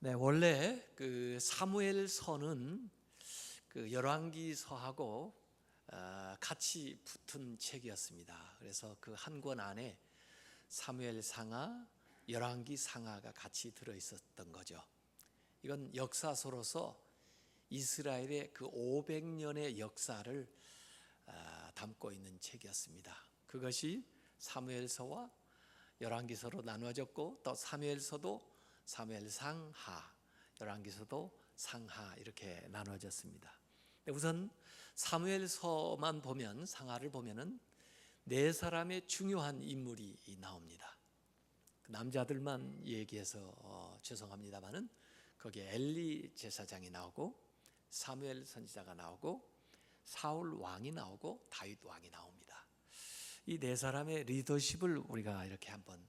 네, 원래 그 사무엘서는 그 열왕기서하고 같이 붙은 책이었습니다. 그래서 그 한 권 안에 사무엘상하, 열왕기상하가 같이 들어 있었던 거죠. 이건 역사서로서 이스라엘의 그 500년의 역사를 담고 있는 책이었습니다. 그것이 사무엘서와 열왕기서로 나누어졌고, 또 사무엘서도 사무엘상하, 열왕기서도 상하 이렇게 나누어졌습니다. 우선 사무엘서만 보면, 상하를 보면은 네 사람의 중요한 인물이 나옵니다. 남자들만 얘기해서 죄송합니다만은 거기에 엘리 제사장이 나오고, 사무엘 선지자가 나오고, 사울 왕이 나오고, 다윗 왕이 나옵니다. 이 네 사람의 리더십을 우리가 이렇게 한번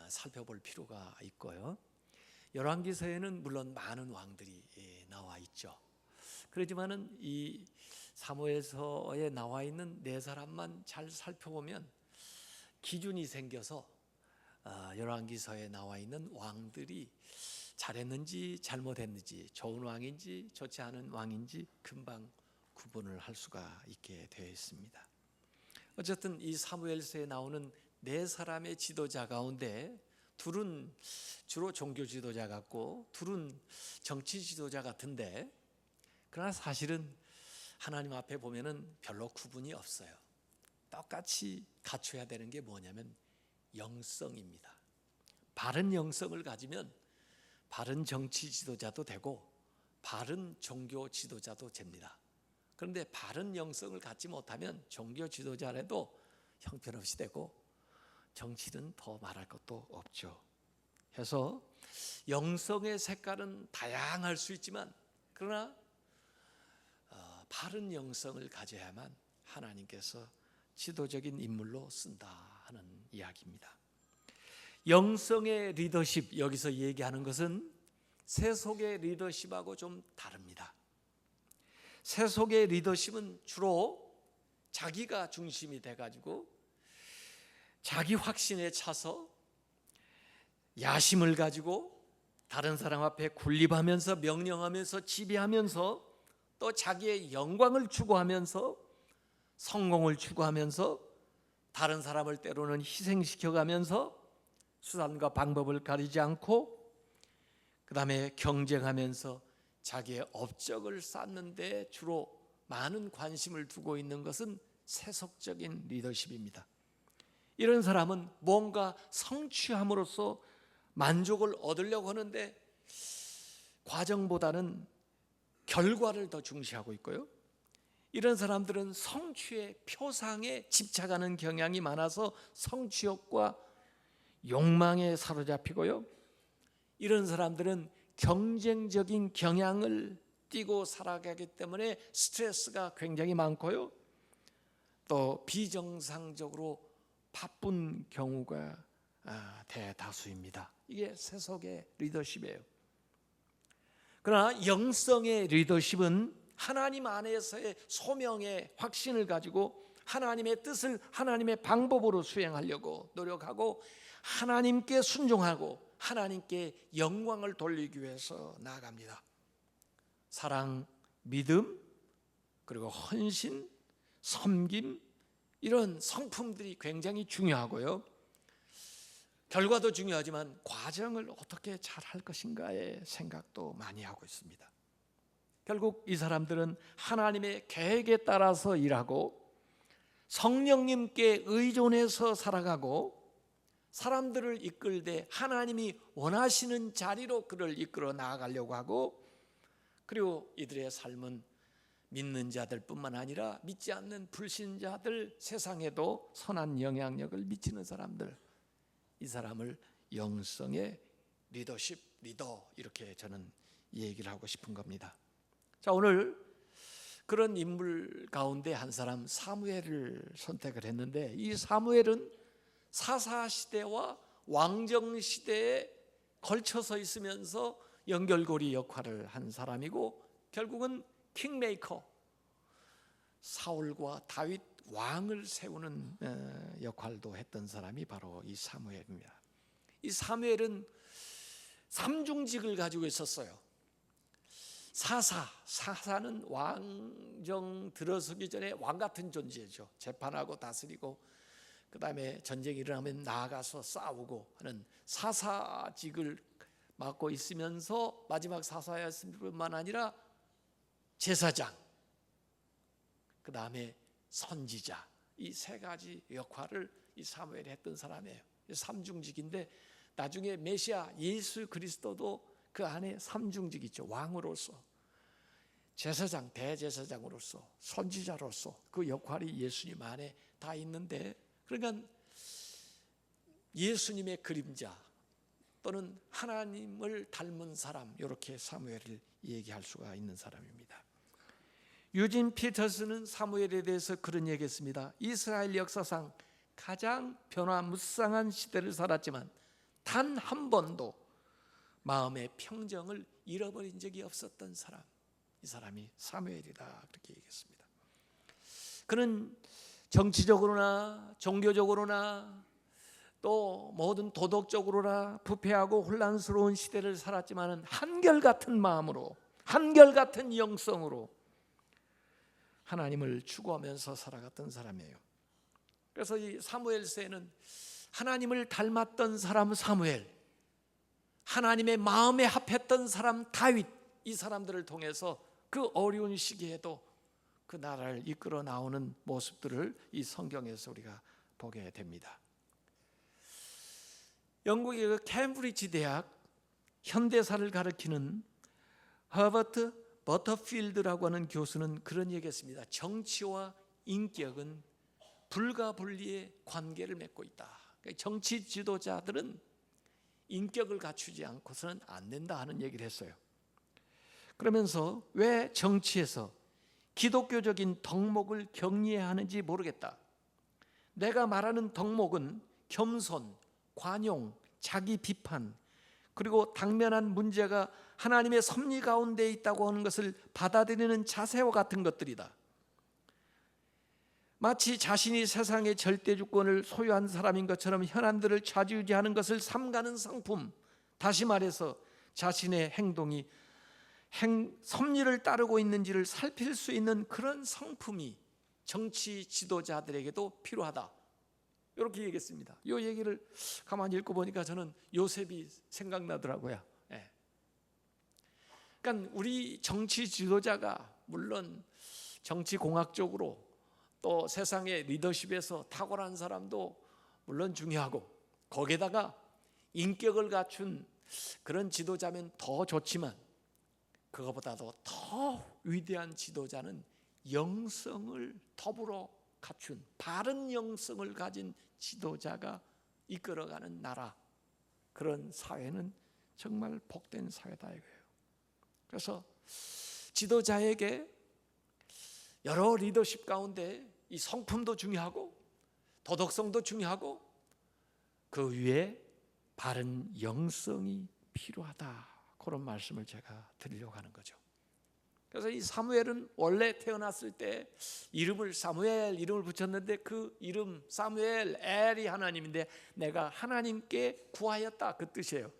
살펴볼 필요가 있고요. 열왕기서에는 물론 많은 왕들이 나와 있죠. 그렇지만은 이 사무엘서에 나와 있는 네 사람만 잘 살펴보면 기준이 생겨서 열왕기서에 나와 있는 왕들이 잘했는지 잘못했는지, 좋은 왕인지 좋지 않은 왕인지 금방 구분을 할 수가 있게 되어 있습니다. 어쨌든 이 사무엘서에 나오는 네 사람의 지도자 가운데 둘은 주로 종교 지도자 같고 둘은 정치 지도자 같은데, 그러나 사실은 하나님 앞에 보면은 별로 구분이 없어요. 똑같이 갖춰야 되는 게 뭐냐면 영성입니다. 바른 영성을 가지면 바른 정치 지도자도 되고 바른 종교 지도자도 됩니다. 그런데 바른 영성을 갖지 못하면 종교 지도자라도 형편없이 되고 정치는 더 말할 것도 없죠. 그래서 영성의 색깔은 다양할 수 있지만, 그러나 바른 영성을 가져야만 하나님께서 지도적인 인물로 쓴다 하는 이야기입니다. 영성의 리더십, 여기서 얘기하는 것은 세속의 리더십하고 좀 다릅니다. 세속의 리더십은 주로 자기가 중심이 돼가지고 자기 확신에 차서 야심을 가지고 다른 사람 앞에 군립하면서 명령하면서 지배하면서 또 자기의 영광을 추구하면서 성공을 추구하면서 다른 사람을 때로는 희생시켜가면서 수단과 방법을 가리지 않고 그 다음에 경쟁하면서 자기의 업적을 쌓는 데 주로 많은 관심을 두고 있는 것은 세속적인 리더십입니다. 이런 사람은 뭔가 성취함으로써 만족을 얻으려고 하는데 과정보다는 결과를 더 중시하고 있고요. 이런 사람들은 성취의 표상에 집착하는 경향이 많아서 성취욕과 욕망에 사로잡히고요. 이런 사람들은 경쟁적인 경향을 띠고 살아가기 때문에 스트레스가 굉장히 많고요. 또 비정상적으로 바쁜 경우가 대다수입니다. 이게 세속의 리더십이에요. 그러나 영성의 리더십은 하나님 안에서의 소명의 확신을 가지고 하나님의 뜻을 하나님의 방법으로 수행하려고 노력하고 하나님께 순종하고 하나님께 영광을 돌리기 위해서 나아갑니다. 사랑, 믿음, 그리고 헌신, 섬김, 이런 성품들이 굉장히 중요하고요. 결과도 중요하지만 과정을 어떻게 잘할 것인가의 생각도 많이 하고 있습니다. 결국 이 사람들은 하나님의 계획에 따라서 일하고 성령님께 의존해서 살아가고 사람들을 이끌되 하나님이 원하시는 자리로 그를 이끌어 나아가려고 하고, 그리고 이들의 삶은 믿는 자들 뿐만 아니라 믿지 않는 불신자들, 세상에도 선한 영향력을 미치는 사람들, 이 사람을 영성의 리더십, 리더, 이렇게 저는 얘기를 하고 싶은 겁니다. 자, 오늘 그런 인물 가운데 한 사람 사무엘을 선택을 했는데, 이 사무엘은 사사시대와 왕정시대에 걸쳐서 있으면서 연결고리 역할을 한 사람이고 결국은 킹메이커, 사울과 다윗 왕을 세우는 역할도 했던 사람이 바로 이 사무엘입니다. 이 사무엘은 삼중직을 가지고 있었어요. 사사는 왕정 들어서기 전에 왕 같은 존재죠. 재판하고 다스리고 그 다음에 전쟁이 일어나면 나아가서 싸우고 하는 사사직을 맡고 있으면서 마지막 사사였을 뿐만 아니라 제사장, 그 다음에 선지자, 이 세 가지 역할을 이 사무엘이 했던 사람이에요. 삼중직인데 나중에 메시아 예수 그리스도도 그 안에 삼중직이죠. 왕으로서, 제사장, 대제사장으로서, 선지자로서 그 역할이 예수님 안에 다 있는데, 그러니까 예수님의 그림자 또는 하나님을 닮은 사람, 이렇게 사무엘을 얘기할 수가 있는 사람입니다. 유진 피터스는 사무엘에 대해서 그런 얘기했습니다. 이스라엘 역사상 가장 변화무쌍한 시대를 살았지만 단 한 번도 마음의 평정을 잃어버린 적이 없었던 사람, 이 사람이 사무엘이다, 그렇게 얘기했습니다. 그는 정치적으로나 종교적으로나 또 모든 도덕적으로나 부패하고 혼란스러운 시대를 살았지만 한결같은 마음으로, 한결같은 영성으로 하나님을 추구하면서 살아갔던 사람이에요. 그래서 이 사무엘서에는 하나님을 닮았던 사람 사무엘, 하나님의 마음에 합했던 사람 다윗, 이 사람들을 통해서 그 어려운 시기에도 그 나라를 이끌어 나오는 모습들을 이 성경에서 우리가 보게 됩니다. 영국의 그 캠브리지 대학 현대사를 가르치는 허버트 버터필드라고 하는 교수는 그런 얘기했습니다. 정치와 인격은 불가분리의 관계를 맺고 있다. 정치 지도자들은 인격을 갖추지 않고서는 안 된다 하는 얘기를 했어요. 그러면서 왜 정치에서 기독교적인 덕목을 경리해야 하는지 모르겠다. 내가 말하는 덕목은 겸손, 관용, 자기 비판, 그리고 당면한 문제가 하나님의 섭리 가운데 있다고 하는 것을 받아들이는 자세와 같은 것들이다. 마치 자신이 세상의 절대 주권을 소유한 사람인 것처럼 현안들을 좌지우지하는 것을 삼가는 성품, 다시 말해서 자신의 행동이 섭리를 따르고 있는지를 살필 수 있는 그런 성품이 정치 지도자들에게도 필요하다, 이렇게 얘기했습니다. 이 얘기를 가만히 읽고 보니까 저는 요셉이 생각나더라고요. 그러니까 우리 정치 지도자가 물론 정치공학적으로 또 세상의 리더십에서 탁월한 사람도 물론 중요하고, 거기에다가 인격을 갖춘 그런 지도자면 더 좋지만, 그것보다도 더 위대한 지도자는 영성을 더불어 갖춘 바른 영성을 가진 지도자가 이끌어가는 나라, 그런 사회는 정말 복된 사회다 이거예요. 그래서 지도자에게 여러 리더십 가운데 이 성품도 중요하고 도덕성도 중요하고 그 위에 바른 영성이 필요하다, 그런 말씀을 제가 드리려고 하는 거죠. 그래서 이 사무엘은 원래 태어났을 때 이름을 사무엘 이름을 붙였는데 그 이름 사무엘, 엘이 하나님인데 내가 하나님께 구하였다, 그 뜻이에요.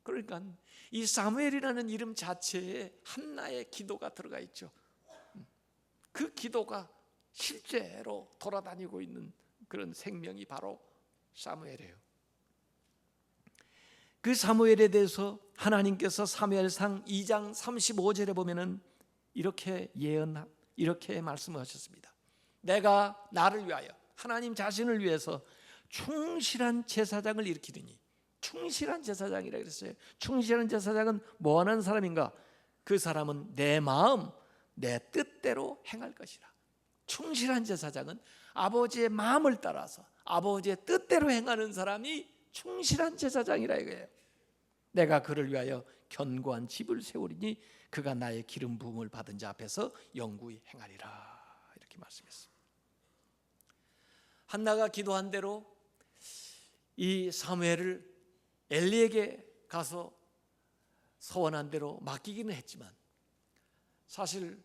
그러니까 이 사무엘이라는 이름 자체에 한나의 기도가 들어가 있죠. 그 기도가 실제로 돌아다니고 있는 그런 생명이 바로 사무엘이에요. 그 사무엘에 대해서 하나님께서 사무엘상 2장 35절에 보면은 이렇게 이렇게 말씀하셨습니다. 내가 나를 위하여, 하나님 자신을 위해서 충실한 제사장을 일으키리니, 충실한 제사장이라 그랬어요. 충실한 제사장은 뭐 하는 사람인가? 그 사람은 내 마음, 내 뜻대로 행할 것이라. 충실한 제사장은 아버지의 마음을 따라서 아버지의 뜻대로 행하는 사람이 충실한 제사장이라 이거예요. 내가 그를 위하여 견고한 집을 세우리니 그가 나의 기름 부음을 받은 자 앞에서 영구히 행하리라, 이렇게 말씀했습니다. 한나가 기도한 대로 이 사무엘을 엘리에게 가서 서원한 대로 맡기기는 했지만, 사실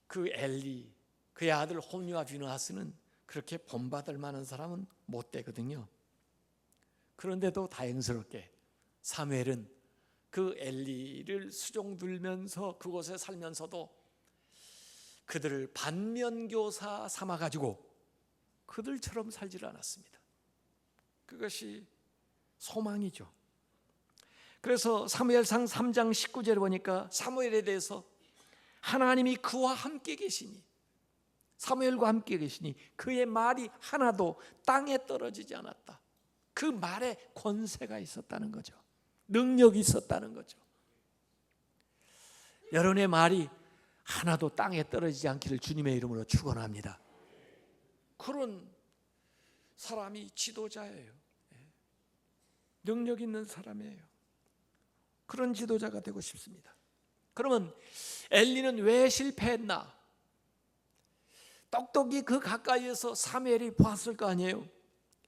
그 엘리, 그의 아들 홈리와 비느하스는 그렇게 본받을 만한 사람은 못 되거든요. 그런데도 다행스럽게 사무엘은 그 엘리를 수종 들면서 그곳에 살면서도 그들을 반면교사 삼아가지고 그들처럼 살지를 않았습니다. 그것이 소망이죠. 그래서 사무엘상 3장 19절에 보니까 사무엘에 대해서 하나님이 그와 함께 계시니, 사무엘과 함께 계시니 그의 말이 하나도 땅에 떨어지지 않았다. 그 말에 권세가 있었다는 거죠. 능력이 있었다는 거죠. 여러분의 말이 하나도 땅에 떨어지지 않기를 주님의 이름으로 축원합니다. 그런 사람이 지도자예요. 능력 있는 사람이에요. 그런 지도자가 되고 싶습니다. 그러면 엘리는 왜 실패했나? 똑똑히 그 가까이에서 사무엘이 봤을 거 아니에요.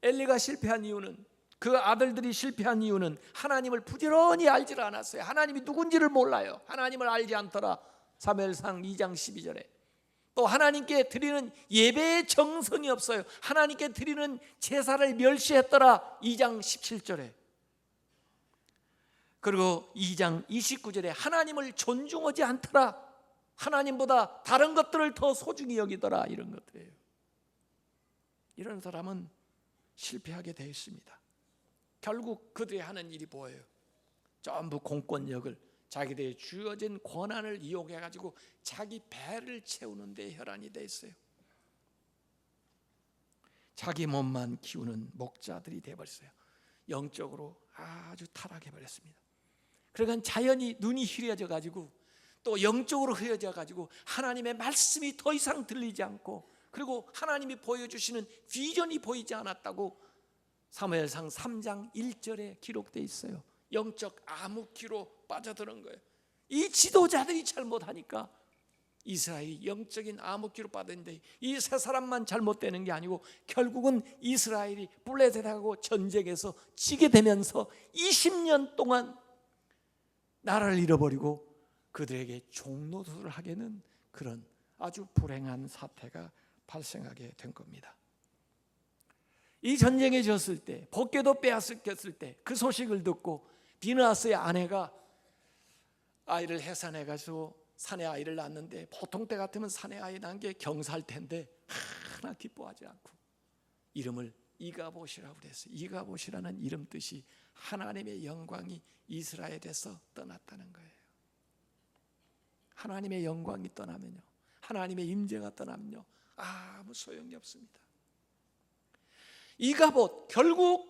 엘리가 실패한 이유는, 그 아들들이 실패한 이유는 하나님을 부지런히 알지를 않았어요. 하나님이 누군지를 몰라요. 하나님을 알지 않더라. 사무엘상 2장 12절에. 또 하나님께 드리는 예배의 정성이 없어요. 하나님께 드리는 제사를 멸시했더라. 2장 17절에. 그리고 2장 29절에 하나님을 존중하지 않더라. 하나님보다 다른 것들을 더 소중히 여기더라. 이런 것들이에요. 이런 사람은 실패하게 되어 있습니다. 결국 그들이 하는 일이 뭐예요? 전부 공권력을, 자기들의 주어진 권한을 이용해가지고 자기 배를 채우는 데 혈안이 되어 있어요. 자기 몸만 키우는 목자들이 되어버렸어요. 영적으로 아주 타락해버렸습니다. 그러니까 자연히 눈이 흐려져 가지고 또 영적으로 흐려져 가지고 하나님의 말씀이 더 이상 들리지 않고, 그리고 하나님이 보여주시는 비전이 보이지 않았다고 사무엘상 3장 1절에 기록되어 있어요. 영적 암흑기로 빠져드는 거예요. 이 지도자들이 잘못하니까 이스라엘이 영적인 암흑기로 빠졌는데, 이 세 사람만 잘못되는 게 아니고 결국은 이스라엘이 블레셋하고 전쟁에서 지게 되면서 20년 동안 나라를 잃어버리고 그들에게 종노릇을 하게는 그런 아주 불행한 사태가 발생하게 된 겁니다. 이 전쟁에 졌을 때, 법궤도 빼앗겼을 때 그 소식을 듣고 비느하스의 아내가 아이를 해산해가지고 산에 아이를 낳았는데, 보통 때 같으면 산에 아이 낳은 게 경사할 텐데 하나 기뻐하지 않고 이름을 이가봇이라고 그랬어요. 이가봇이라는 이름 뜻이 하나님의 영광이 이스라엘에서 떠났다는 거예요. 하나님의 영광이 떠나면요, 하나님의 임재가 떠나면요, 아무 소용이 없습니다. 이가봇, 결국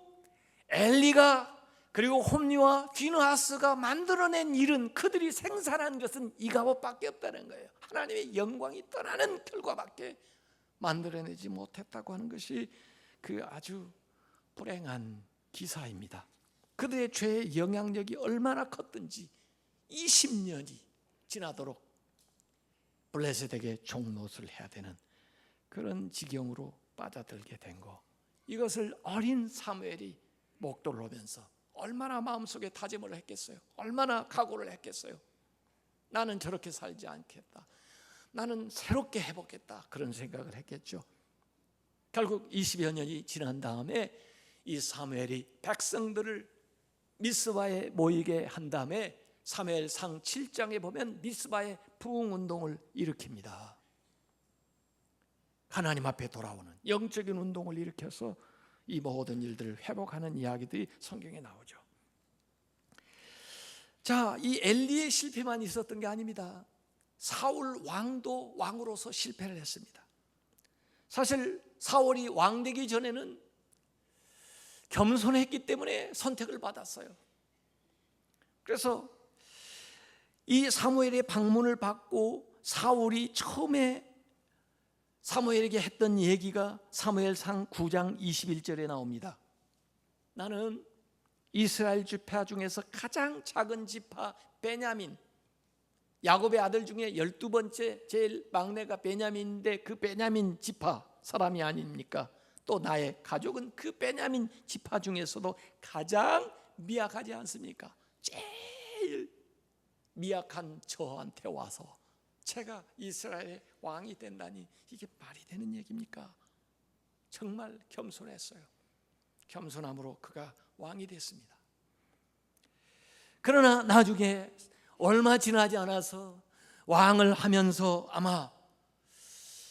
엘리가 그리고 홈리와 비느하스가 만들어낸 일은, 그들이 생산한 것은 이가봇밖에 없다는 거예요. 하나님의 영광이 떠나는 결과밖에 만들어내지 못했다고 하는 것이 그 아주 불행한 기사입니다. 그들의 죄의 영향력이 얼마나 컸든지 20년이 지나도록 블레셋에게 종노릇을 해야 되는 그런 지경으로 빠져들게 된 거, 이것을 어린 사무엘이 목도르면서 얼마나 마음속에 다짐을 했겠어요. 얼마나 각오를 했겠어요. 나는 저렇게 살지 않겠다, 나는 새롭게 해보겠다, 그런 생각을 했겠죠. 결국 20여 년이 지난 다음에 이 사무엘이 백성들을 미스바에 모이게 한 다음에 사무엘상 7장에 보면 미스바의 부흥운동을 일으킵니다. 하나님 앞에 돌아오는 영적인 운동을 일으켜서 이 모든 일들을 회복하는 이야기들이 성경에 나오죠. 자, 이 엘리의 실패만 있었던 게 아닙니다. 사울 왕도 왕으로서 실패를 했습니다. 사실 사울이 왕 되기 전에는 겸손했기 때문에 선택을 받았어요. 그래서 이 사무엘의 방문을 받고 사울이 처음에 사무엘에게 했던 얘기가 사무엘상 9장 21절에 나옵니다. 나는 이스라엘 지파 중에서 가장 작은 지파 베냐민, 야곱의 아들 중에 12번째 제일 막내가 베냐민인데 그 베냐민 지파 사람이 아닙니까? 또 나의 가족은 그 베냐민 지파 중에서도 가장 미약하지 않습니까? 제일 미약한 저한테 와서 제가 이스라엘의 왕이 된다니, 이게 말이 되는 얘기입니까? 정말 겸손했어요. 겸손함으로 그가 왕이 됐습니다. 그러나 나중에 얼마 지나지 않아서 왕을 하면서 아마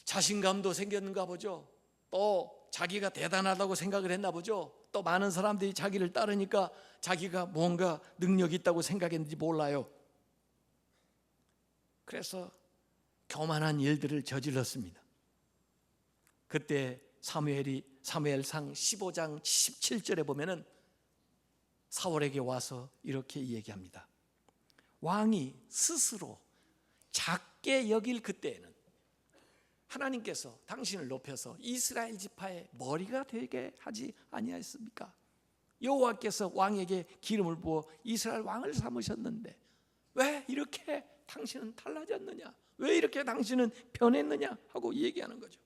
자신감도 생겼는가 보죠. 또 자기가 대단하다고 생각을 했나 보죠. 또 많은 사람들이 자기를 따르니까 자기가 뭔가 능력이 있다고 생각했는지 몰라요. 그래서 교만한 일들을 저질렀습니다. 그때 사무엘상 15장 17절에 보면은 사울에게 와서 이렇게 얘기합니다. 왕이 스스로 작게 여길 그때에는 하나님께서 당신을 높여서 이스라엘 지파의 머리가 되게 하지 아니하였습니까? 여호와께서 왕에게 기름을 부어 이스라엘 왕을 삼으셨는데 왜 이렇게 당신은 달라졌느냐? 왜 이렇게 당신은 변했느냐? 하고 얘기하는 거죠.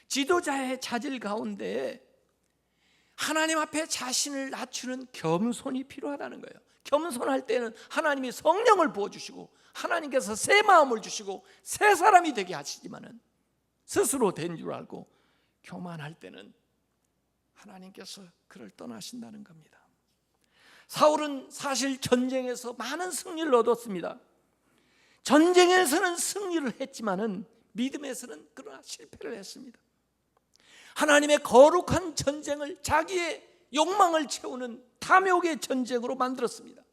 지도자의 자질 가운데 하나님 앞에 자신을 낮추는 겸손이 필요하다는 거예요. 겸손할 때는 하나님이 성령을 부어주시고 하나님께서 새 마음을 주시고 새 사람이 되게 하시지만은 스스로 된 줄 알고 교만할 때는 하나님께서 그를 떠나신다는 겁니다. 사울은 사실 전쟁에서 많은 승리를 얻었습니다. 전쟁에서는 승리를 했지만은 믿음에서는 그러나 실패를 했습니다. 하나님의 거룩한 전쟁을 자기의 욕망을 채우는 탐욕의 전쟁으로 만들었습니다.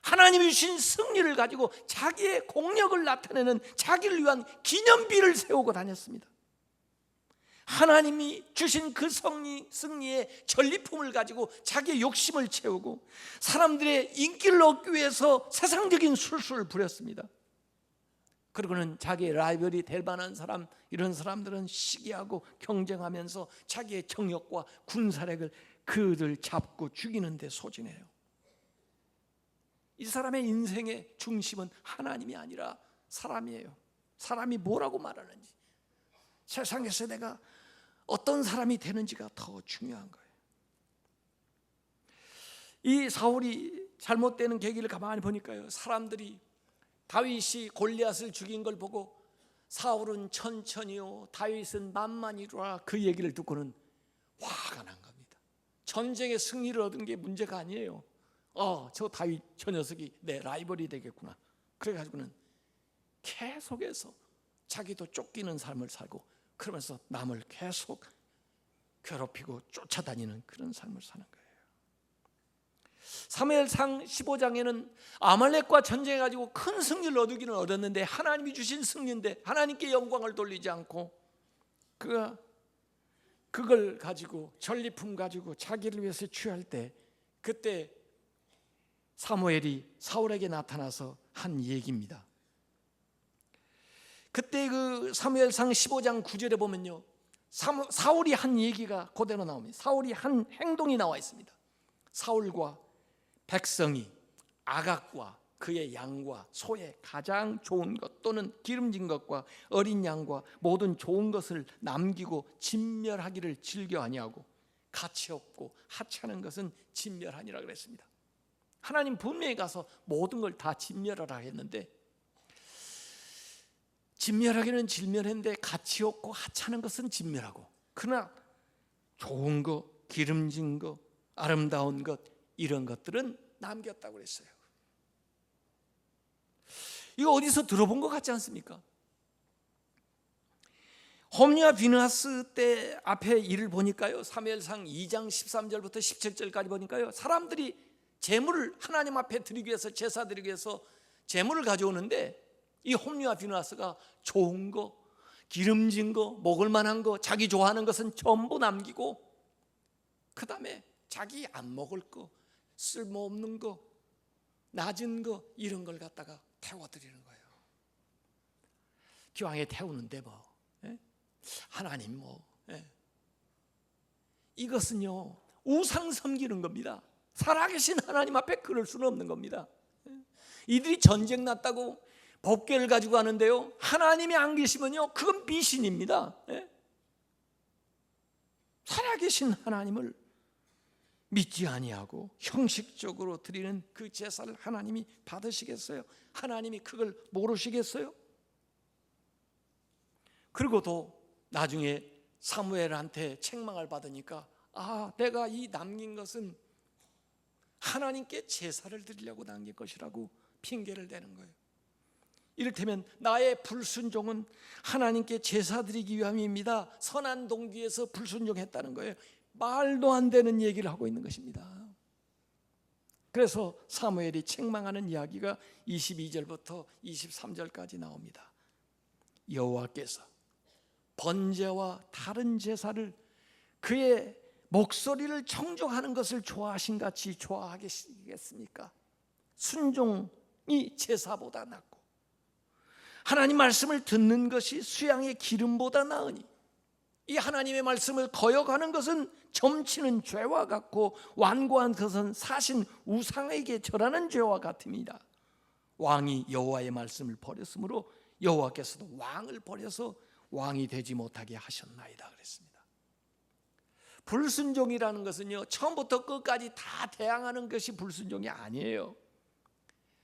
하나님이 주신 승리를 가지고 자기의 공력을 나타내는 자기를 위한 기념비를 세우고 다녔습니다. 하나님이 주신 그 승리의 전리품을 가지고 자기의 욕심을 채우고 사람들의 인기를 얻기 위해서 세상적인 술수를 부렸습니다. 그리고는 자기의 라이벌이 될 만한 사람, 이런 사람들은 시기하고 경쟁하면서 자기의 정욕과 군사력을 그들 잡고 죽이는 데 소진해요. 이 사람의 인생의 중심은 하나님이 아니라 사람이에요. 사람이 뭐라고 말하는지, 세상에서 내가 어떤 사람이 되는지가 더 중요한 거예요. 이 사울이 잘못되는 계기를 가만히 보니까요, 사람들이 다윗이 골리앗을 죽인 걸 보고 사울은 천천히요 다윗은 만만히로라 그 얘기를 듣고는 화가 난 겁니다. 전쟁에 승리를 얻은 게 문제가 아니에요. 저 다윗 저 녀석이 내 라이벌이 되겠구나. 그래가지고는 계속해서 자기도 쫓기는 삶을 살고 그러면서 남을 계속 괴롭히고 쫓아다니는 그런 삶을 사는 거예요. 사무엘상 15장에는 아말렉과 전쟁해가지고 큰 승리를 얻기는 얻었는데 하나님이 주신 승리인데 하나님께 영광을 돌리지 않고 그걸 가지고 전리품 가지고 자기를 위해서 취할 때 그때 사무엘이 사울에게 나타나서 한 얘기입니다. 그때 그 사무엘상 15장 9절에 보면요, 사울이 한 얘기가 그대로 나옵니다. 사울이 한 행동이 나와 있습니다. 사울과 백성이 아각과 그의 양과 소의 가장 좋은 것 또는 기름진 것과 어린 양과 모든 좋은 것을 남기고 진멸하기를 즐겨 아니하고 가치 없고 하찮은 것은 진멸하니라 그랬습니다. 하나님 분명히 가서 모든 걸 다 진멸하라 했는데 진멸하기는 진멸했는데 가치 없고 하찮은 것은 진멸하고 그러나 좋은 것, 기름진 것, 아름다운 것 이런 것들은 남겼다고 그랬어요. 이거 어디서 들어본 것 같지 않습니까? 홈리와 비느하스 때 앞에 일을 보니까요, 사무엘상 2장 13절부터 17절까지 보니까요, 사람들이 제물을 하나님 앞에 드리기 위해서 제사 드리기 위해서 제물을 가져오는데 이 홈리와 비느하스가 좋은 거, 기름진 거, 먹을 만한 거, 자기 좋아하는 것은 전부 남기고 그 다음에 자기 안 먹을 거, 쓸모없는 거, 낮은 거 이런 걸 갖다가 태워드리는 거예요. 기왕에 태우는데 뭐 하나님 이것은요 우상 섬기는 겁니다. 살아계신 하나님 앞에 그럴 수는 없는 겁니다. 이들이 전쟁 났다고 법궤를 가지고 가는데요, 하나님이 안 계시면요 그건 미신입니다. 살아계신 하나님을 믿지 아니하고 형식적으로 드리는 그 제사를 하나님이 받으시겠어요? 하나님이 그걸 모르시겠어요? 그리고도 나중에 사무엘한테 책망을 받으니까 내가 이 남긴 것은 하나님께 제사를 드리려고 남긴 것이라고 핑계를 대는 거예요. 이를테면 나의 불순종은 하나님께 제사 드리기 위함입니다. 선한 동기에서 불순종했다는 거예요. 말도 안 되는 얘기를 하고 있는 것입니다. 그래서 사무엘이 책망하는 이야기가 22절부터 23절까지 나옵니다. 여호와께서 번제와 다른 제사를 그의 목소리를 청종하는 것을 좋아하신 같이 좋아하겠습니까? 순종이 제사보다 낫고 하나님 말씀을 듣는 것이 수양의 기름보다 나으니 이 하나님의 말씀을 거역하는 것은 점치는 죄와 같고 완고한 것은 사신 우상에게 절하는 죄와 같습니다. 왕이 여호와의 말씀을 버렸으므로 여호와께서도 왕을 버려서 왕이 되지 못하게 하셨나이다 그랬습니다. 불순종이라는 것은요, 처음부터 끝까지 다 대항하는 것이 불순종이 아니에요.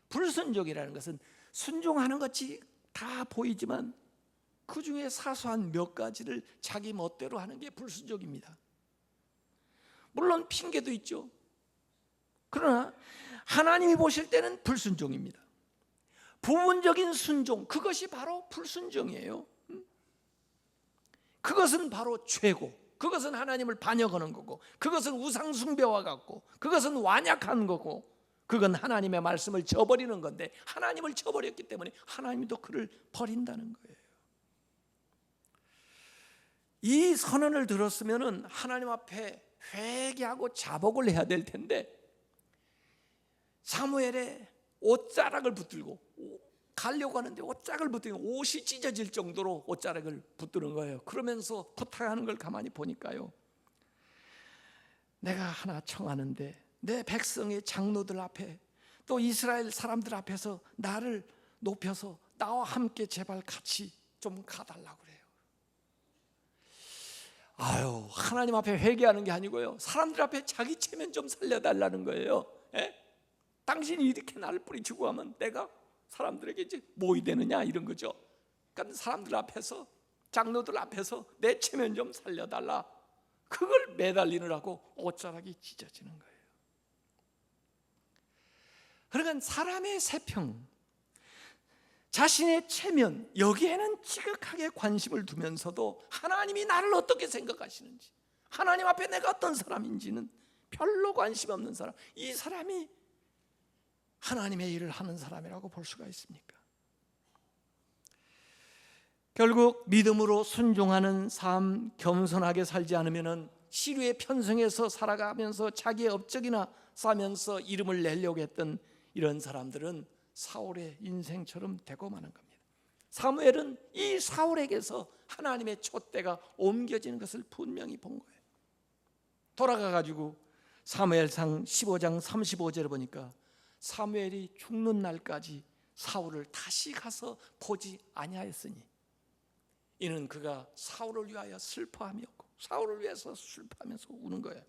불순종이라는 것은 순종하는 것이 다 보이지만 그 중에 사소한 몇 가지를 자기 멋대로 하는 게 불순종입니다. 물론 핑계도 있죠. 그러나 하나님이 보실 때는 불순종입니다. 부분적인 순종, 그것이 바로 불순종이에요. 그것은 바로 죄고, 그것은 하나님을 반역하는 거고, 그것은 우상 숭배와 같고, 그것은 완약한 거고, 그건 하나님의 말씀을 저버리는 건데 하나님을 저버렸기 때문에 하나님도 그를 버린다는 거예요. 이 선언을 들었으면 하나님 앞에 회개하고 자복을 해야 될 텐데 사무엘의 옷자락을 붙들고 가려고 하는데 옷자락을 붙들고 옷이 찢어질 정도로 옷자락을 붙드는 거예요. 그러면서 부탁하는 걸 가만히 보니까요, 내가 하나 청하는데 내 백성의 장로들 앞에 또 이스라엘 사람들 앞에서 나를 높여서 나와 함께 제발 같이 좀 가달라고 그래요. 아유, 하나님 앞에 회개하는 게 아니고요, 사람들 앞에 자기 체면 좀 살려달라는 거예요. 에? 당신이 이렇게 나를 뿌리치고 하면 내가 사람들에게 이제 뭐이 되느냐 이런 거죠. 그러니까 사람들 앞에서, 장로들 앞에서 내 체면 좀 살려달라, 그걸 매달리느라고 옷자락이 찢어지는 거예요. 그러니까 사람의 세평, 자신의 체면, 여기에는 지극하게 관심을 두면서도 하나님이 나를 어떻게 생각하시는지, 하나님 앞에 내가 어떤 사람인지는 별로 관심 없는 사람, 이 사람이 하나님의 일을 하는 사람이라고 볼 수가 있습니까? 결국 믿음으로 순종하는 삶, 겸손하게 살지 않으면 시류에 편성해서 살아가면서 자기의 업적이나 쌓으면서 이름을 내려고 했던 이런 사람들은 사울의 인생처럼 되고 마는 겁니다. 사무엘은 이 사울에게서 하나님의 촛대가 옮겨지는 것을 분명히 본 거예요. 돌아가가지고 사무엘상 15장 35절에 보니까 사무엘이 죽는 날까지 사울을 다시 가서 보지 아니하였으니 이는 그가 사울을 위하여 슬퍼함이었고 사울을 위해서 슬퍼하면서 우는 거예요.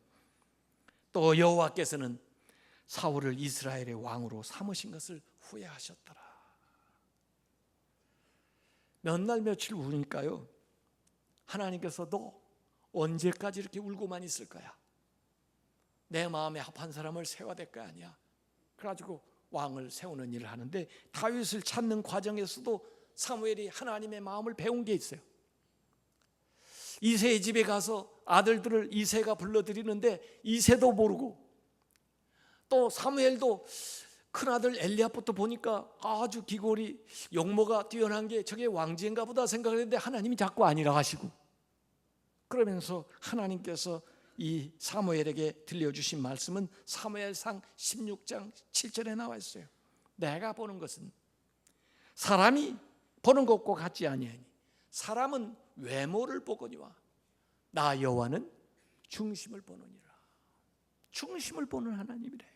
또 여호와께서는 사울을 이스라엘의 왕으로 삼으신 것을 후회하셨더라. 몇 날 며칠 우니까요, 하나님께서 너 언제까지 이렇게 울고만 있을 거야? 내 마음에 합한 사람을 세워야 될 거 아니야. 그래가지고 왕을 세우는 일을 하는데 다윗을 찾는 과정에서도 사무엘이 하나님의 마음을 배운 게 있어요. 이새의 집에 가서 아들들을 이새가 불러들이는데 이새도 모르고, 또 사무엘도 큰아들 엘리압부터 보니까 아주 기골이 용모가 뛰어난 게 저게 왕지인가 보다 생각했는데 하나님이 자꾸 아니라 하시고, 그러면서 하나님께서 이 사무엘에게 들려주신 말씀은 사무엘상 16장 7절에 나와 있어요. 내가 보는 것은 사람이 보는 것과 같지 아니하니 사람은 외모를 보거니와 나 여호와는 중심을 보느니라. 중심을 보는 하나님이래요.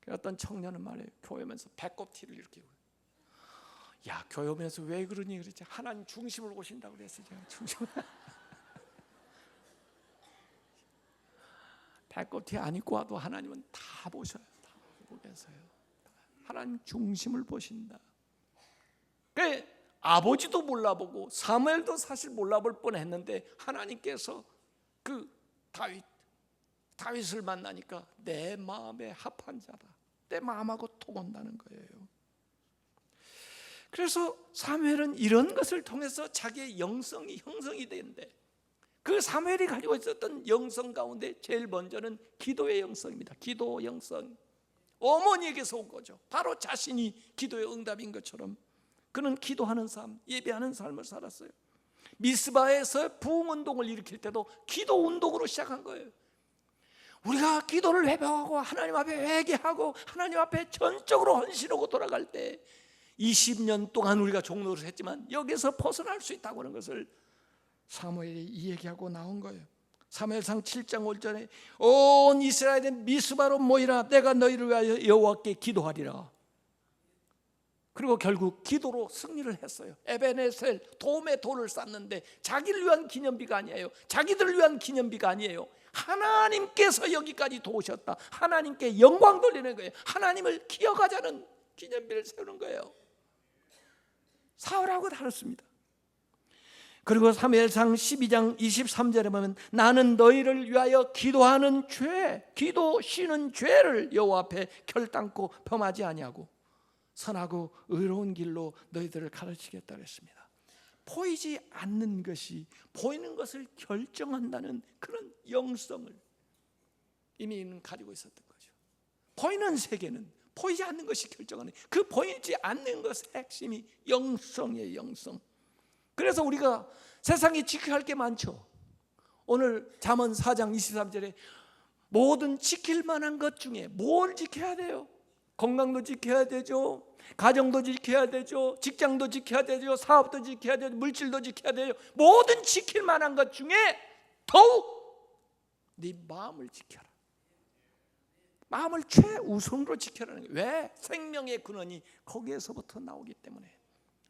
어떤 청년은 말해요, 교회 오면서 배꼽 티를 이렇게, 야 교회 오면서 왜 그러니 그랬지, 하나님 중심을 보신다고 그랬어요. 제가 중심 배꼽 티 안 입고 와도 하나님은 다 보셔요. 다 보겠어요. 하나님 중심을 보신다. 그래, 아버지도 몰라보고 사무엘도 사실 몰라볼 뻔했는데 하나님께서 그 다윗 다윗을 만나니까 내 마음에 합한 자다, 내 마음하고 통한다는 거예요. 그래서 사무엘은 이런 것을 통해서 자기의 영성이 형성이 되는데, 그 사무엘이 가지고 있었던 영성 가운데 제일 먼저는 기도의 영성입니다. 기도 영성. 어머니에게서 온 거죠. 바로 자신이 기도의 응답인 것처럼 그는 기도하는 삶, 예배하는 삶을 살았어요. 미스바에서 부흥운동을 일으킬 때도 기도 운동으로 시작한 거예요. 우리가 기도를 회복하고 하나님 앞에 회개하고 하나님 앞에 전적으로 헌신하고 돌아갈 때 20년 동안 우리가 종로를 했지만 여기서 벗어날 수 있다고 하는 것을 사무엘이 이 얘기하고 나온 거예요. 사무엘상 7장 5절에 온 이스라엘의 미스바로 모이라, 내가 너희를 위하여 여호와께 기도하리라. 그리고 결국 기도로 승리를 했어요. 에베네셀, 도움의 돌을 쌓는데 자기를 위한 기념비가 아니에요. 자기들을 위한 기념비가 아니에요. 하나님께서 여기까지 도우셨다, 하나님께 영광 돌리는 거예요. 하나님을 기억하자는 기념비를 세우는 거예요. 사울하고 다릅니다. 그리고 사무엘상 12장 23절에 보면 나는 너희를 위하여 기도하는 죄, 기도 쉬는 죄를 여호와 앞에 결단코 범하지 아니하고 선하고 의로운 길로 너희들을 가르치겠다 그랬습니다. 보이지 않는 것이 보이는 것을 결정한다는 그런 영성을 이미 가지고 있었던 거죠. 보이는 세계는 보이지 않는 것이 결정하는, 그 보이지 않는 것의 핵심이 영성이에요. 영성. 그래서 우리가 세상에 지켜야 할 게 많죠. 오늘 잠언 4장 23절에 모든 지킬 만한 것 중에 뭘 지켜야 돼요? 건강도 지켜야 되죠, 가정도 지켜야 되죠, 직장도 지켜야 되죠, 사업도 지켜야 되죠, 물질도 지켜야 되죠. 모든 지킬 만한 것 중에 더욱 네 마음을 지켜라. 마음을 최우선으로 지켜라는 거예요. 왜? 생명의 근원이 거기에서부터 나오기 때문에.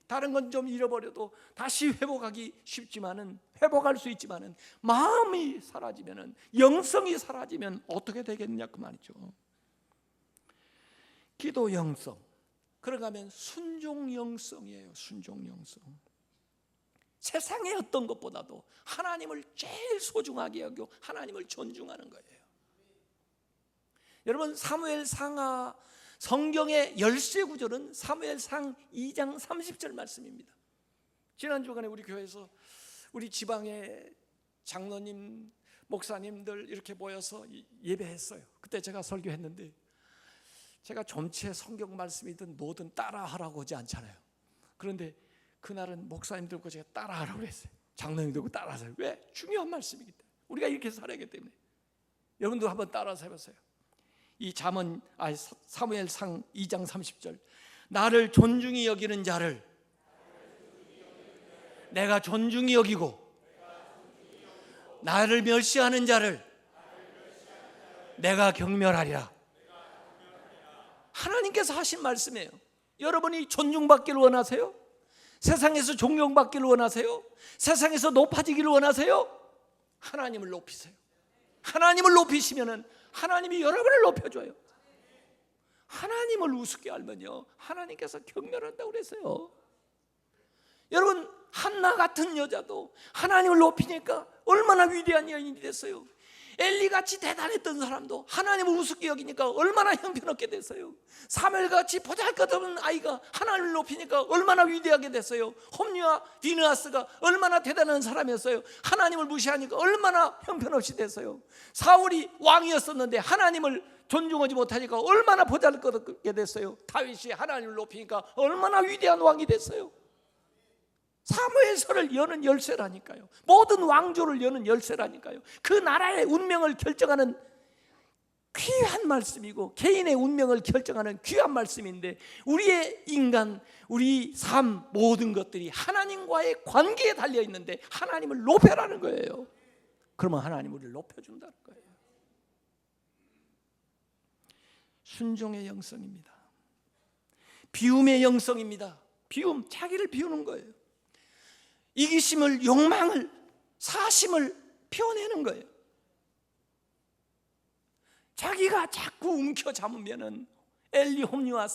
다른 건 좀 잃어버려도 다시 회복하기 쉽지만은, 회복할 수 있지만은 마음이 사라지면은, 영성이 사라지면 어떻게 되겠느냐 그 말이죠. 기도 영성. 그러가면 순종 영성이에요. 순종 영성. 세상의 어떤 것보다도 하나님을 제일 소중하게 여기고 하나님을 존중하는 거예요. 여러분, 사무엘상하 성경의 열쇠 구절은 사무엘상 2장 30절 말씀입니다. 지난 주간에 우리 교회에서 우리 지방의 장로님, 목사님들 이렇게 모여서 예배했어요. 그때 제가 설교했는데, 제가 전체 성경 말씀이든 뭐든 따라하라고 하지 않잖아요. 그런데 그날은 목사님들과 제가 따라하라고 했어요. 장로님들과 따라하세요. 왜? 중요한 말씀이기 때문에, 우리가 이렇게 살아야기 때문에. 여러분도 한번 따라서 해보세요. 이 사무엘상 2장 30절, 나를 존중히 여기는 자를 내가 존중히 여기고 나를 멸시하는 자를 내가 경멸하리라. 하나님께서 하신 말씀이에요. 여러분이 존중받기를 원하세요? 세상에서 존경받기를 원하세요? 세상에서 높아지기를 원하세요? 하나님을 높이세요. 하나님을 높이시면은 하나님이 여러분을 높여줘요. 하나님을 우습게 알면요, 하나님께서 경멸한다고 그랬어요. 여러분, 한나 같은 여자도 하나님을 높이니까 얼마나 위대한 여인이 됐어요. 엘리같이 대단했던 사람도 하나님을 우습게 여기니까 얼마나 형편없게 됐어요. 사무엘같이 보잘것없는 아이가 하나님을 높이니까 얼마나 위대하게 됐어요. 홈리와 비느하스가 얼마나 대단한 사람이었어요. 하나님을 무시하니까 얼마나 형편없이 됐어요. 사울이 왕이었었는데 하나님을 존중하지 못하니까 얼마나 보잘것없게 됐어요. 다윗이 하나님을 높이니까 얼마나 위대한 왕이 됐어요. 사무엘서를 여는 열쇠라니까요. 모든 왕조를 여는 열쇠라니까요. 그 나라의 운명을 결정하는 귀한 말씀이고 개인의 운명을 결정하는 귀한 말씀인데, 우리의 인간, 우리 삶 모든 것들이 하나님과의 관계에 달려 있는데 하나님을 높여라는 거예요. 그러면 하나님 우리를 높여준다는 거예요. 순종의 영성입니다. 비움의 영성입니다. 비움, 자기를 비우는 거예요. 이기심을, 욕망을, 사심을 피워내는 거예요. 자기가 자꾸 움켜잡으면은 엘리, 홈리와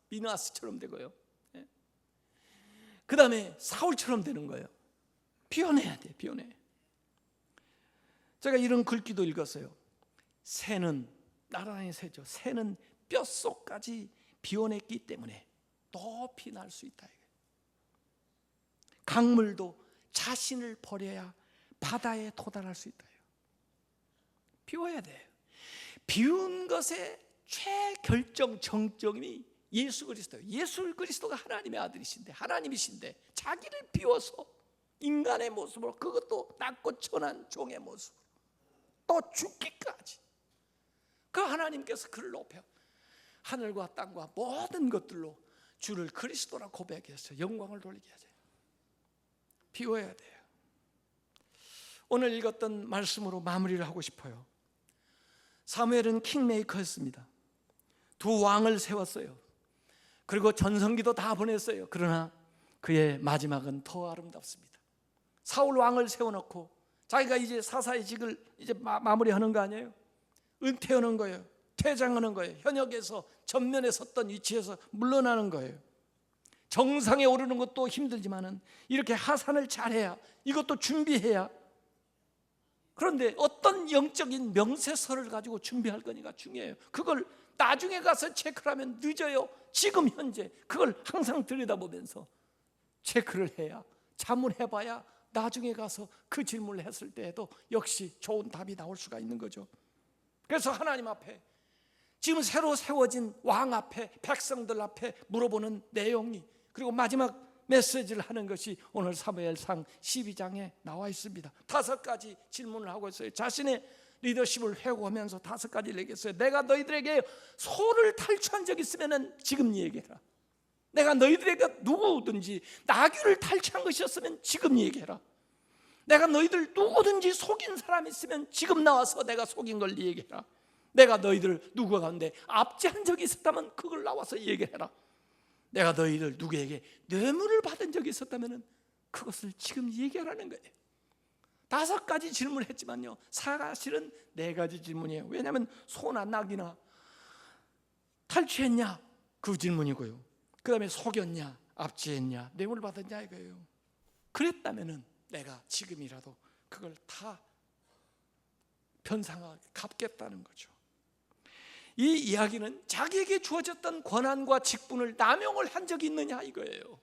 비느하스처럼 되고요. 그 다음에 사울처럼 되는 거예요. 비워내야 돼, 비워내. 제가 이런 글귀도 읽었어요. 새는 날아다니는 새죠. 새는 뼛속까지 비워냈기 때문에 높이 날 수 있다. 강물도 자신을 버려야 바다에 도달할 수 있다. 비워야 돼요. 비운 것의 최결정 정점이 예수 그리스도예요. 예수 그리스도가 하나님의 아들이신데, 하나님이신데 자기를 비워서 인간의 모습으로, 그것도 낮고 천한 종의 모습으로 또 죽기까지, 그 하나님께서 그를 높여 하늘과 땅과 모든 것들로 주를 그리스도라 고백해서 영광을 돌리게 하세요. 비워야 돼요. 오늘 읽었던 말씀으로 마무리를 하고 싶어요. 사무엘은 킹메이커였습니다. 두 왕을 세웠어요. 그리고 전성기도 다 보냈어요. 그러나 그의 마지막은 더 아름답습니다. 사울 왕을 세워놓고 자기가 이제 사사의 직을 이제 마무리하는 거 아니에요? 은퇴하는 거예요. 퇴장하는 거예요. 현역에서 전면에 섰던 위치에서 물러나는 거예요. 정상에 오르는 것도 힘들지만은 이렇게 하산을 잘해야, 이것도 준비해야. 그런데 어떤 영적인 명세서를 가지고 준비할 거니가 중요해요. 그걸 나중에 가서 체크를 하면 늦어요. 지금 현재 그걸 항상 들여다보면서 체크를 해야, 자문해봐야 나중에 가서 그 질문을 했을 때에도 역시 좋은 답이 나올 수가 있는 거죠. 그래서 하나님 앞에, 지금 새로 세워진 왕 앞에, 백성들 앞에 물어보는 내용이, 그리고 마지막 메시지를 하는 것이 오늘 사무엘상 12장에 나와 있습니다. 5가지 질문을 하고 있어요. 자신의 리더십을 회고하면서 5가지를 얘기했어요. 내가 너희들에게 소를 탈취한 적 있으면 지금 얘기해라. 내가 너희들에게 누구든지 나귀를 탈취한 것이었으면 지금 얘기해라. 내가 너희들 누구든지 속인 사람이 있으면 지금 나와서 내가 속인 걸 얘기해라. 내가 너희들 누구 가운데 압제한 적이 있었다면 그걸 나와서 얘기해라. 내가 너희들 누구에게 뇌물을 받은 적이 있었다면 그것을 지금 얘기하라는 거예요. 5가지 질문을 했지만요, 사실은 4가지 질문이에요. 왜냐하면 소나 낙이나 탈취했냐, 그 질문이고요. 그 다음에 속였냐, 압제했냐, 뇌물을 받았냐, 이거예요. 그랬다면 내가 지금이라도 그걸 다 변상하게 갚겠다는 거죠. 이 이야기는 자기에게 주어졌던 권한과 직분을 남용을 한 적이 있느냐 이거예요.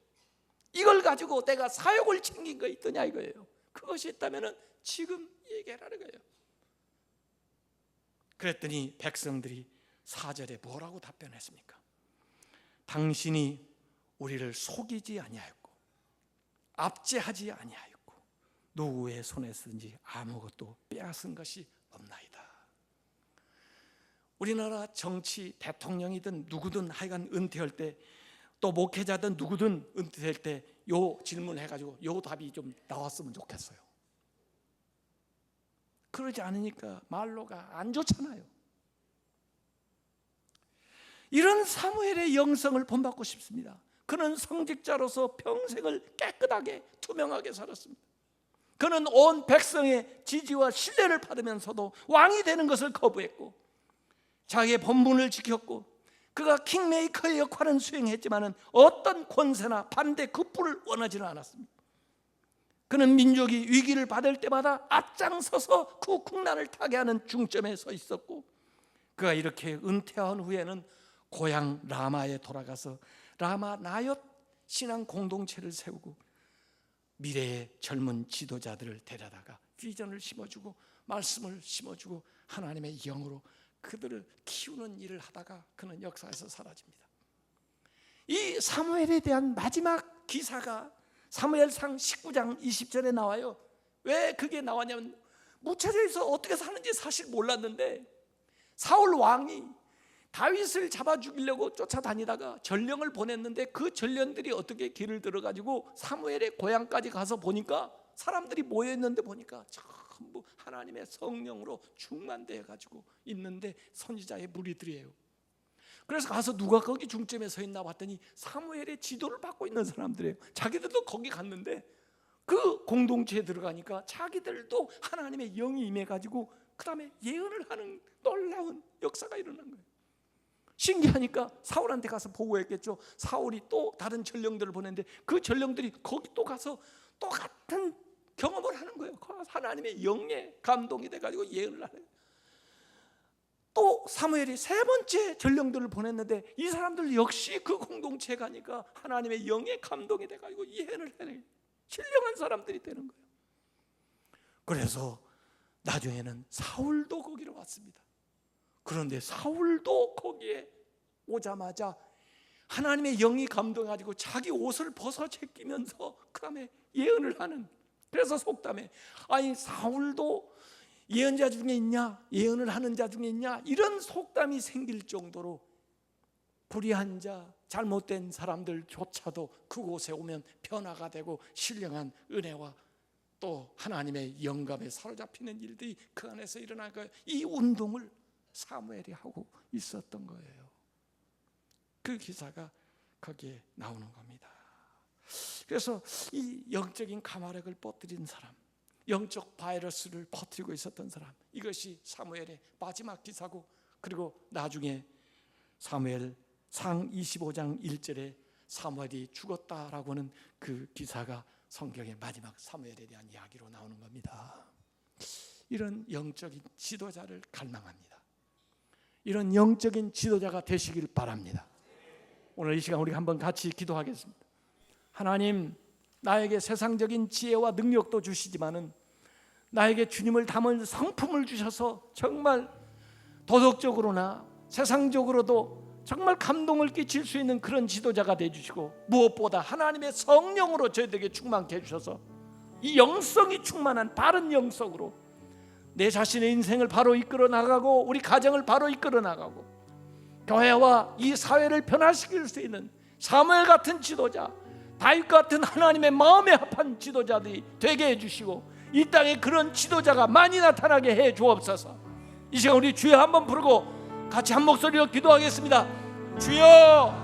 이걸 가지고 내가 사욕을 챙긴 거 있더냐 이거예요. 그것이 있다면 지금 얘기하라는 거예요. 그랬더니 백성들이 4절에 뭐라고 답변했습니까? 당신이 우리를 속이지 아니하였고 압제하지 아니하였고 누구의 손에서든지 아무것도 빼앗은 것이 없나이다. 우리나라 정치 대통령이든 누구든 하여간 은퇴할 때, 또 목회자든 누구든 은퇴할 때 요 질문해가지고 요 답이 좀 나왔으면 좋겠어요. 그러지 않으니까 말로가 안 좋잖아요. 이런 사무엘의 영성을 본받고 싶습니다. 그는 성직자로서 평생을 깨끗하게 투명하게 살았습니다. 그는 온 백성의 지지와 신뢰를 받으면서도 왕이 되는 것을 거부했고 자기의 본분을 지켰고, 그가 킹메이커의 역할은 수행했지만 어떤 권세나 반대 급부를 원하지는 않았습니다. 그는 민족이 위기를 받을 때마다 앞장서서 그 국난을 타개하는 중점에 서 있었고, 그가 이렇게 은퇴한 후에는 고향 라마에 돌아가서 라마 나옅 신앙 공동체를 세우고 미래의 젊은 지도자들을 데려다가 비전을 심어주고 말씀을 심어주고 하나님의 영으로 그들을 키우는 일을 하다가 그는 역사에서 사라집니다. 이 사무엘에 대한 마지막 기사가 사무엘상 19장 20절에 나와요. 왜 그게 나왔냐면, 무차별에서 어떻게 사는지 사실 몰랐는데 사울 왕이 다윗을 잡아 죽이려고 쫓아다니다가 전령을 보냈는데 그 전령들이 어떻게 길을 들어가지고 사무엘의 고향까지 가서 보니까 사람들이 모여있는데 보니까 전부 하나님의 성령으로 충만되어 가지고 있는데 선지자의 무리들이에요. 그래서 가서 누가 거기 중점에 서 있나 봤더니 사무엘의 지도를 받고 있는 사람들이에요. 자기들도 거기 갔는데 그 공동체에 들어가니까 자기들도 하나님의 영이 임해 가지고 그 다음에 예언을 하는 놀라운 역사가 일어난 거예요. 신기하니까 사울한테 가서 보고했겠죠. 사울이 또 다른 전령들을 보냈는데 그 전령들이 거기 또 가서 똑같은 경험을 하는 거예요. 하나님의 영에 감동이 돼가지고 예언을 하는 거예요. 또 사무엘이 세 번째 전령들을 보냈는데 이 사람들 역시 그 공동체에 가니까 하나님의 영에 감동이 돼가지고 예언을 해내 신령한 사람들이 되는 거예요. 그래서 나중에는 사울도 거기로 왔습니다. 그런데 사울도 거기에 오자마자 하나님의 영이 감동해가지고 자기 옷을 벗어 제끼면서 그 다음에 예언을 하는, 그래서 속담에 아니 사울도 예언자 중에 있냐, 예언을 하는 자 중에 있냐, 이런 속담이 생길 정도로 불의한 자, 잘못된 사람들조차도 그곳에 오면 변화가 되고 신령한 은혜와 또 하나님의 영감에 사로잡히는 일들이 그 안에서 일어날 거예요. 이 운동을 사무엘이 하고 있었던 거예요. 그 기사가 거기에 나오는 겁니다. 그래서 이 영적인 가마력을 뻗들인 사람, 영적 바이러스를 퍼뜨리고 있었던 사람, 이것이 사무엘의 마지막 기사고, 그리고 나중에 사무엘 상 25장 1절에 사무엘이 죽었다라고 하는 그 기사가 성경의 마지막 사무엘에 대한 이야기로 나오는 겁니다. 이런 영적인 지도자를 갈망합니다. 이런 영적인 지도자가 되시길 바랍니다. 오늘 이 시간 우리 한번 같이 기도하겠습니다. 하나님, 나에게 세상적인 지혜와 능력도 주시지만은 나에게 주님을 담은 성품을 주셔서 정말 도덕적으로나 세상적으로도 정말 감동을 끼칠 수 있는 그런 지도자가 되어주시고, 무엇보다 하나님의 성령으로 저희들에게 충만케 해주셔서 이 영성이 충만한 바른 영성으로 내 자신의 인생을 바로 이끌어 나가고 우리 가정을 바로 이끌어 나가고 교회와 이 사회를 변화시킬 수 있는 사무엘 같은 지도자, 다윗 같은 하나님의 마음에 합한 지도자들이 되게 해주시고 이 땅에 그런 지도자가 많이 나타나게 해 주옵소서. 이 시간 우리 주여 한번 부르고 같이 한 목소리로 기도하겠습니다. 주여,